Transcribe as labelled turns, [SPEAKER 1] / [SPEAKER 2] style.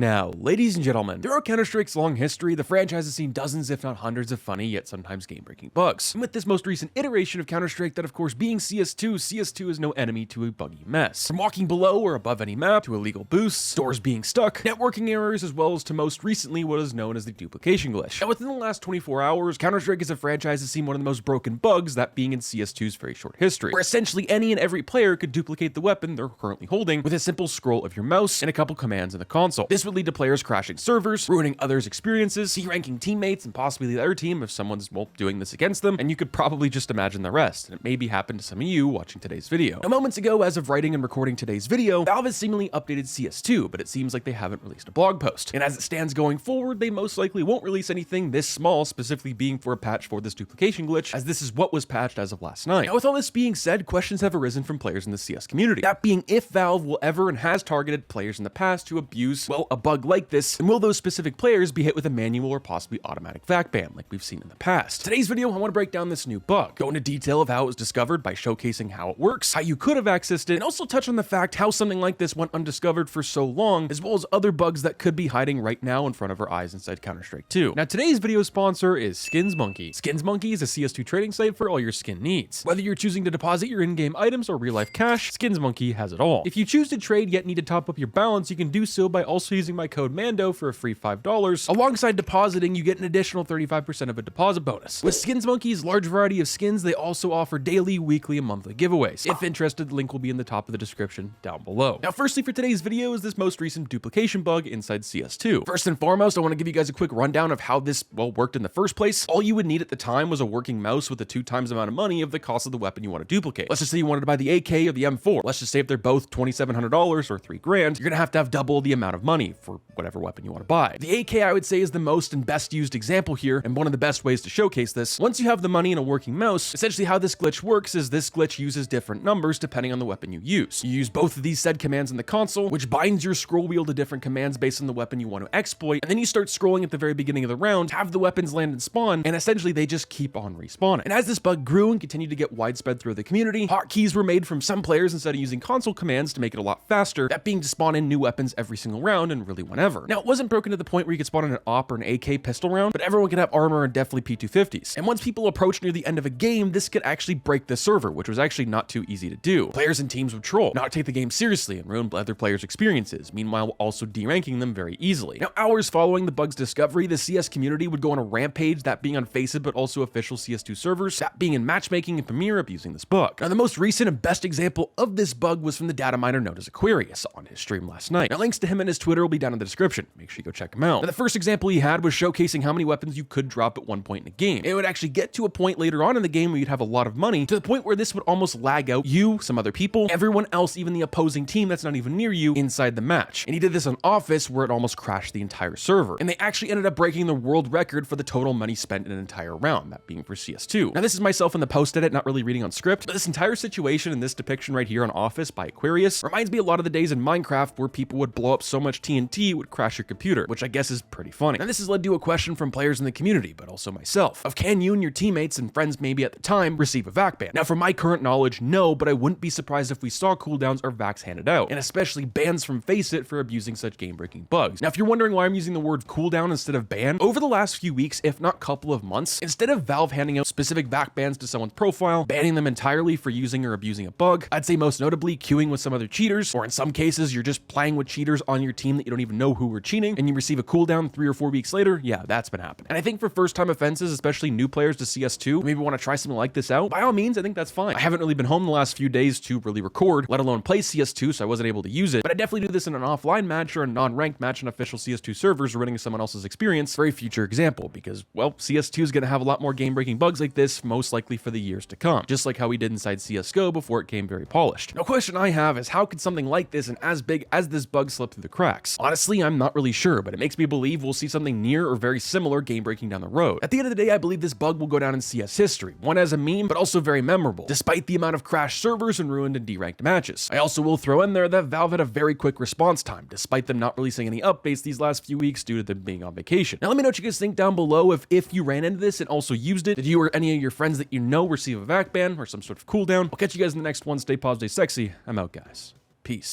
[SPEAKER 1] Now, ladies and gentlemen, throughout Counter-Strike's long history, the franchise has seen dozens if not hundreds of funny yet sometimes game-breaking bugs. And with this most recent iteration of Counter-Strike, that of course being CS2, CS2 is no enemy to a buggy mess. From walking below or above any map, to illegal boosts, doors being stuck, networking errors, as well as to most recently what is known as the duplication glitch. Now within the last 24 hours, Counter-Strike as a franchise has seen one of the most broken bugs, that being in CS2's very short history, where essentially any and every player could duplicate the weapon they're currently holding with a simple scroll of your mouse and a couple commands in the console. This would lead to players crashing servers, ruining others' experiences, C-ranking teammates, and possibly the other team if someone's, well, doing this against them, and you could probably just imagine the rest, and it maybe happened to some of you watching today's video. Now, moments ago, as of writing and recording today's video, Valve has seemingly updated CS2, but it seems like they haven't released a blog post. And as it stands going forward, they most likely won't release anything this small, specifically being for a patch for this duplication glitch, as this is what was patched as of last night. Now, with all this being said, questions have arisen from players in the CS community. That being if Valve will ever and has targeted players in the past to abuse, well, a bug like this, and will those specific players be hit with a manual or possibly automatic VAC ban like we've seen in the past? Today's video, I want to break down this new bug, go into detail of how it was discovered by showcasing how it works, how you could have accessed it, and also touch on the fact how something like this went undiscovered for so long, as well as other bugs that could be hiding right now in front of our eyes inside Counter-Strike 2. Now today's video sponsor is SkinsMonkey. SkinsMonkey is a CS2 trading site for all your skin needs. Whether you're choosing to deposit your in-game items or real-life cash, SkinsMonkey has it all. If you choose to trade yet need to top up your balance, you can do so by also using my code MANDO for a free $5. Alongside depositing, you get an additional 35% of a deposit bonus. With SkinsMonkey's large variety of skins, they also offer daily, weekly, and monthly giveaways. If interested, the link will be in the top of the description down below. Now, firstly for today's video is this most recent duplication bug inside CS2. First and foremost, I want to give you guys a quick rundown of how this, well, worked in the first place. All you would need at the time was a working mouse with the 2 times amount of money of the cost of the weapon you want to duplicate. Let's just say you wanted to buy the AK or the M4. Let's just say if they're both $2,700 or $3 grand, you're gonna have double the amount of money for whatever weapon you want to buy. The AK, I would say, is the most and best used example here, and one of the best ways to showcase this. Once you have the money and a working mouse, essentially how this glitch works is this glitch uses different numbers depending on the weapon you use. You use both of these said commands in the console, which binds your scroll wheel to different commands based on the weapon you want to exploit, and then you start scrolling at the very beginning of the round, have the weapons land and spawn, and essentially they just keep on respawning. And as this bug grew and continued to get widespread through the community, hotkeys were made from some players instead of using console commands to make it a lot faster, that being to spawn in new weapons every single round and really whenever. Now, it wasn't broken to the point where you could spawn in an AWP or an AK pistol round, but everyone could have armor and definitely P250s. And once people approached near the end of a game, this could actually break the server, which was actually not too easy to do. Players and teams would troll, not take the game seriously, and ruin other players' experiences, meanwhile also deranking them very easily. Now, hours following the bug's discovery, the CS community would go on a rampage, that being on Faceit, but also official CS2 servers, that being in matchmaking and Premier, abusing this bug. Now, the most recent and best example of this bug was from the data miner known as Aquarius on his stream last night. Now, links to him and his Twitter will be down in the description. Make sure you go check him out. Now, the first example he had was showcasing how many weapons you could drop at one point in a game. It would actually get to a point later on in the game where you'd have a lot of money, to the point where this would almost lag out you, some other people, everyone else, even the opposing team that's not even near you inside the match. And he did this on Office where it almost crashed the entire server. And they actually ended up breaking the world record for the total money spent in an entire round, that being for CS2. Now, this is myself in the post edit, not really reading on script, but this entire situation and this depiction right here on Office by Aquarius reminds me a lot of the days in Minecraft where people would blow up so much TNT it would crash your computer, which I guess is pretty funny. And this has led to a question from players in the community, but also myself, of can you and your teammates and friends maybe at the time receive a VAC ban? Now, from my current knowledge, no, but I wouldn't be surprised if we saw cooldowns or VACs handed out, and especially bans from Faceit for abusing such game-breaking bugs. Now, if you're wondering why I'm using the word cooldown instead of ban, over the last few weeks, if not couple of months, instead of Valve handing out specific VAC bans to someone's profile, banning them entirely for using or abusing a bug, I'd say most notably queuing with some other cheaters, or in some cases, you're just playing with cheaters on your team that you don't even know who were cheating, and you receive a cooldown 3 or 4 weeks later, yeah, that's been happening. And I think for first-time offenses, especially new players to CS2, maybe want to try something like this out, by all means, I think that's fine. I haven't really been home the last few days to really record, let alone play CS2, so I wasn't able to use it, but I definitely do this in an offline match or a non-ranked match on official CS2 servers, running someone else's experience for a future example, because, well, CS2 is going to have a lot more game-breaking bugs like this, most likely for the years to come, just like how we did inside CSGO before it came very polished. Now, a question I have is how could something like this and as big as this bug slip through the cracks? Honestly, I'm not really sure, but it makes me believe we'll see something near or very similar game-breaking down the road. At the end of the day, I believe this bug will go down in CS history, one as a meme, but also very memorable, despite the amount of crashed servers and ruined and deranked matches. I also will throw in there that Valve had a very quick response time, despite them not releasing any updates these last few weeks due to them being on vacation. Now, let me know what you guys think down below if you ran into this and also used it. Did you or any of your friends that you know receive a VAC ban or some sort of cooldown? I'll catch you guys in the next one. Stay positive, stay sexy. I'm out, guys. Peace.